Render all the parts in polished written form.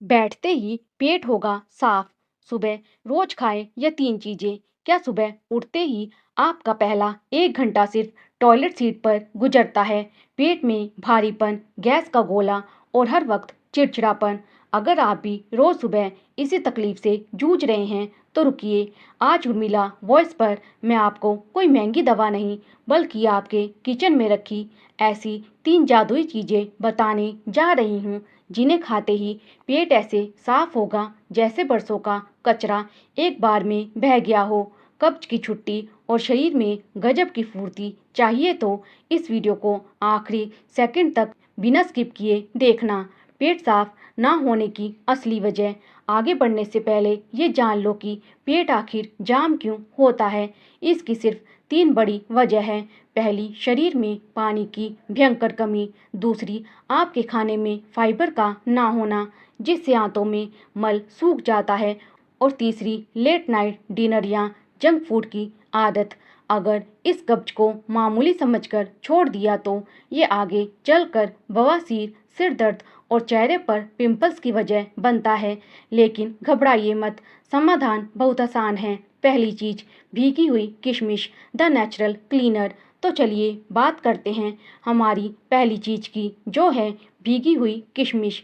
बैठते ही पेट होगा साफ। सुबह रोज खाएं ये 3 चीजें। क्या सुबह उठते ही आपका पहला 1 घंटा सिर्फ टॉयलेट सीट पर गुजरता है? पेट में भारीपन, गैस का गोला और हर वक्त चिड़चिड़ापन। अगर आप भी रोज सुबह इसी तकलीफ से जूझ रहे हैं तो रुकिए। आज उर्मिला वॉइस पर मैं आपको कोई महंगी दवा नहीं बल्कि आपके किचन में रखी ऐसी 3 जादुई चीजें बताने जा रही हूँ जिन्हें खाते ही पेट ऐसे साफ होगा जैसे बरसों का कचरा एक बार में बह गया हो। कब्ज की छुट्टी और शरीर में गजब की फुर्ती चाहिए तो इस वीडियो को आखिरी सेकंड तक बिना स्किप किए देखना। पेट साफ ना होने की असली वजह। आगे बढ़ने से पहले ये जान लो कि पेट आखिर जाम क्यों होता है। इसकी सिर्फ 3 बड़ी वजह है। पहली, शरीर में पानी की भयंकर कमी। दूसरी, आपके खाने में फाइबर का ना होना जिससे आंतों में मल सूख जाता है। और तीसरी, लेट नाइट डिनर या जंक फूड की आदत। अगर इस कब्ज को मामूली समझकर छोड़ दिया तो ये आगे चलकर बवासीर, सिर दर्द और चेहरे पर पिंपल्स की वजह बनता है। लेकिन घबराइए मत, समाधान बहुत आसान है। पहली चीज, भीगी हुई किशमिश, द नेचुरल क्लीनर। तो चलिए बात करते हैं हमारी पहली चीज की, जो है भीगी हुई किशमिश।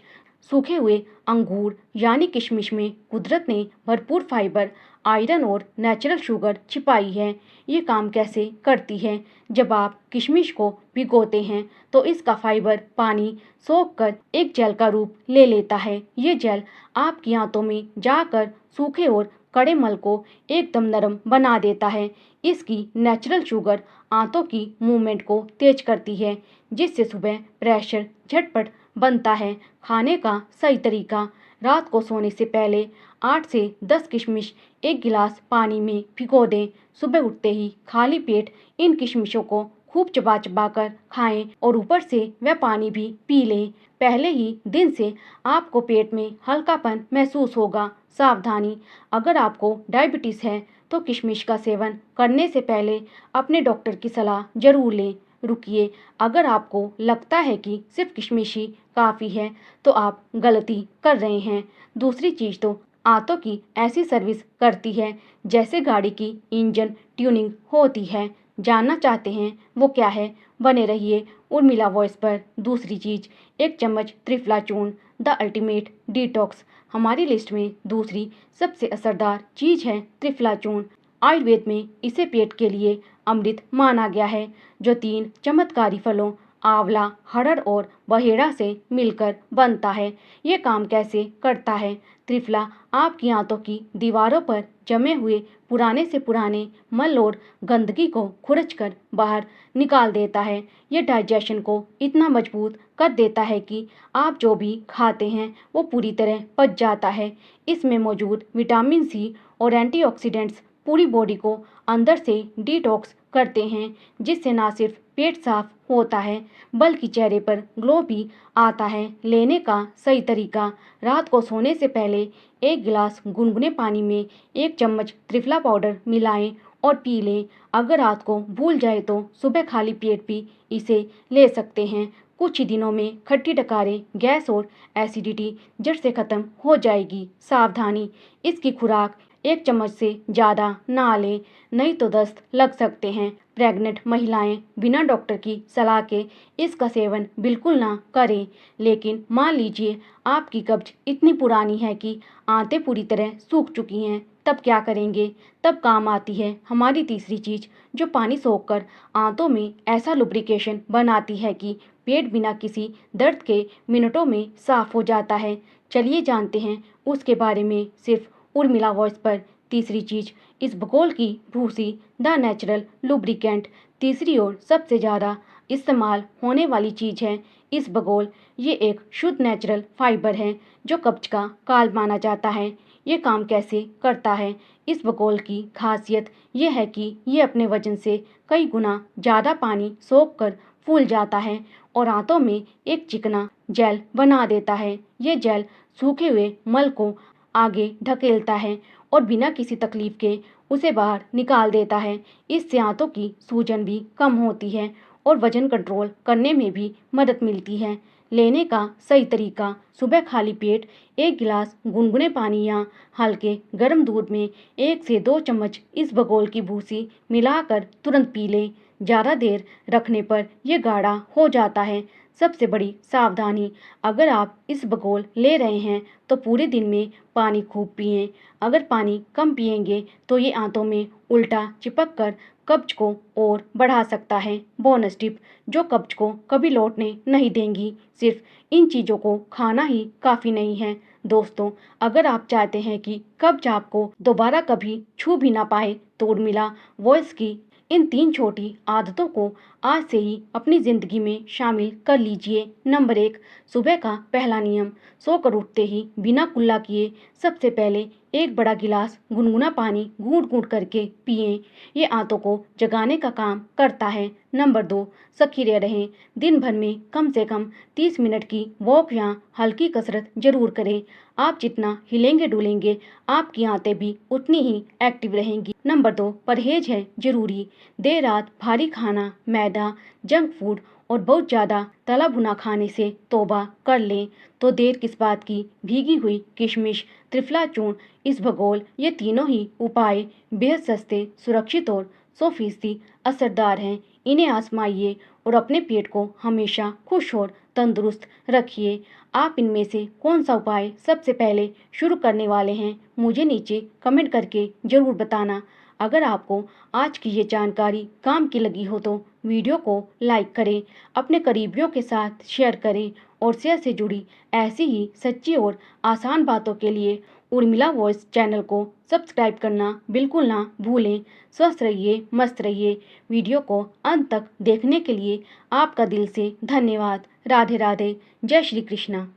सूखे हुए अंगूर यानी किशमिश में कुदरत ने भरपूर फाइबर, आयरन और नेचुरल शुगर छिपाई है। ये काम कैसे करती है? जब आप किशमिश को भिगोते हैं तो इसका फाइबर पानी सोख कर एक जेल का रूप ले लेता है। ये जेल आपकी आंतों में जाकर सूखे और कड़े मल को एकदम नरम बना देता है। इसकी नेचुरल शुगर आंतों की मूवमेंट को तेज करती है जिससे सुबह प्रेशर झटपट बनता है। खाने का सही तरीका, रात को सोने से पहले 8 से 10 किशमिश एक गिलास पानी में भिगो दें। सुबह उठते ही खाली पेट इन किशमिशों को खूब चबा चबा कर खाएं और ऊपर से वह पानी भी पी लें। पहले ही दिन से आपको पेट में हल्कापन महसूस होगा। सावधानी, अगर आपको डायबिटीज़ है तो किशमिश का सेवन करने से पहले अपने डॉक्टर की सलाह जरूर लें। रुकिए, अगर आपको लगता है कि सिर्फ किशमिश ही काफ़ी है तो आप गलती कर रहे हैं। दूसरी चीज़ तो आंतों की ऐसी सर्विस करती है जैसे गाड़ी की इंजन ट्यूनिंग होती है। जानना चाहते हैं वो क्या है? बने रहिए उर्मिला वॉइस पर। दूसरी चीज़, 1 चम्मच त्रिफला चूर्ण, द अल्टीमेट डिटॉक्स। हमारी लिस्ट में दूसरी सबसे असरदार चीज़ है त्रिफला चूर्ण। आयुर्वेद में इसे पेट के लिए अमृत माना गया है, जो 3 चमत्कारी फलों आंवला, हरड़ और बहेड़ा से मिलकर बनता है। ये काम कैसे करता है? त्रिफला आपकी आंतों की दीवारों पर जमे हुए पुराने से पुराने मल और गंदगी को खुरच कर बाहर निकाल देता है। ये डाइजेशन को इतना मजबूत कर देता है कि आप जो भी खाते हैं वो पूरी तरह पच जाता है। इसमें मौजूद विटामिन सी और एंटीऑक्सीडेंट्स पूरी बॉडी को अंदर से डिटॉक्स करते हैं जिससे ना सिर्फ पेट साफ होता है बल्कि चेहरे पर ग्लो भी आता है। लेने का सही तरीका, रात को सोने से पहले 1 गिलास गुनगुने पानी में 1 चम्मच त्रिफला पाउडर मिलाएं और पी लें। अगर रात को भूल जाए तो सुबह खाली पेट भी इसे ले सकते हैं। कुछ ही दिनों में खट्टी डकारें, गैस और एसिडिटी जड़ से खत्म हो जाएगी। सावधानी, इसकी खुराक 1 चम्मच से ज़्यादा ना लें, नहीं तो दस्त लग सकते हैं। प्रेग्नेंट महिलाएं बिना डॉक्टर की सलाह के इसका सेवन बिल्कुल ना करें। लेकिन मान लीजिए आपकी कब्ज इतनी पुरानी है कि आंतें पूरी तरह सूख चुकी हैं, तब क्या करेंगे? तब काम आती है हमारी तीसरी चीज़, जो पानी सोखकर आंतों में ऐसा लुब्रिकेशन बनाती है कि पेट बिना किसी दर्द के मिनटों में साफ हो जाता है। चलिए जानते हैं उसके बारे में सिर्फ उर्मिला वॉइस पर। तीसरी चीज़, इस बगोल की भूसी, द नेचुरल लुब्रिकेंट। तीसरी और सबसे ज़्यादा इस्तेमाल होने वाली चीज़ है इस बगोल। ये एक शुद्ध नेचुरल फाइबर है जो कब्ज का काल माना जाता है। ये काम कैसे करता है? इस बगोल की खासियत ये है कि ये अपने वजन से कई गुना ज़्यादा पानी सोख कर फूल जाता है और आंतों में एक चिकना जेल बना देता है। ये जेल सूखे हुए मल को आगे ढकेलता है और बिना किसी तकलीफ के उसे बाहर निकाल देता है। इससे आंतों की सूजन भी कम होती है और वजन कंट्रोल करने में भी मदद मिलती है। लेने का सही तरीका। सुबह खाली पेट 1 गिलास गुनगुने पानी या हल्के गर्म दूध में 1 से 2 चम्मच इसबगोल की भूसी मिलाकर तुरंत पी लें। ज़्यादा देर रखने पर यह गाढ़ा हो जाता है। सबसे बड़ी सावधानी, अगर आप इसबगोल ले रहे हैं तो पूरे दिन में पानी खूब पिएं। अगर पानी कम पिएंगे तो ये आंतों में उल्टा चिपक कर कब्ज को और बढ़ा सकता है। बोनस टिप जो कब्ज को कभी लौटने नहीं देंगी। सिर्फ इन चीज़ों को खाना ही काफ़ी नहीं है। दोस्तों, अगर आप चाहते हैं कि कब्ज आपको दोबारा कभी छू भी ना पाए तो उर्मिला वॉइस की इन 3 छोटी आदतों को आज से ही अपनी ज़िंदगी में शामिल कर लीजिए। नंबर 1, सुबह का पहला नियम। सोकर उठते ही बिना कुल्ला किए सबसे पहले 1 बड़ा गिलास गुनगुना पानी घूंट-घूंट करके पिएं। ये आंतों को जगाने का काम करता है। नंबर 2, सक्रिय रहें। दिन भर में कम से कम 30 मिनट की वॉक या हल्की कसरत जरूर करें। आप जितना हिलेंगे डुलेंगे, आपकी आंतें भी उतनी ही एक्टिव रहेंगी। नंबर 2, परहेज है जरूरी। देर रात भारी खाना, मैदा, जंक फूड और बहुत ज़्यादा तला भुना खाने से तौबा कर लें। तो देर किस बात की, भीगी हुई किशमिश, त्रिफला चूर्ण, इसबगोल, ये तीनों ही उपाय बेहद सस्ते, सुरक्षित और 100% असरदार हैं। इन्हें आजमाइए और अपने पेट को हमेशा खुश और तंदुरुस्त रखिए। आप इनमें से कौन सा उपाय सबसे पहले शुरू करने वाले हैं, मुझे नीचे कमेंट करके ज़रूर बताना। अगर आपको आज की ये जानकारी काम की लगी हो तो वीडियो को लाइक करें, अपने करीबियों के साथ शेयर करें और सेहत से जुड़ी ऐसी ही सच्ची और आसान बातों के लिए उर्मिला वॉइस चैनल को सब्सक्राइब करना बिल्कुल ना भूलें। स्वस्थ रहिए, मस्त रहिए। वीडियो को अंत तक देखने के लिए आपका दिल से धन्यवाद। राधे राधे। जय श्री कृष्णा।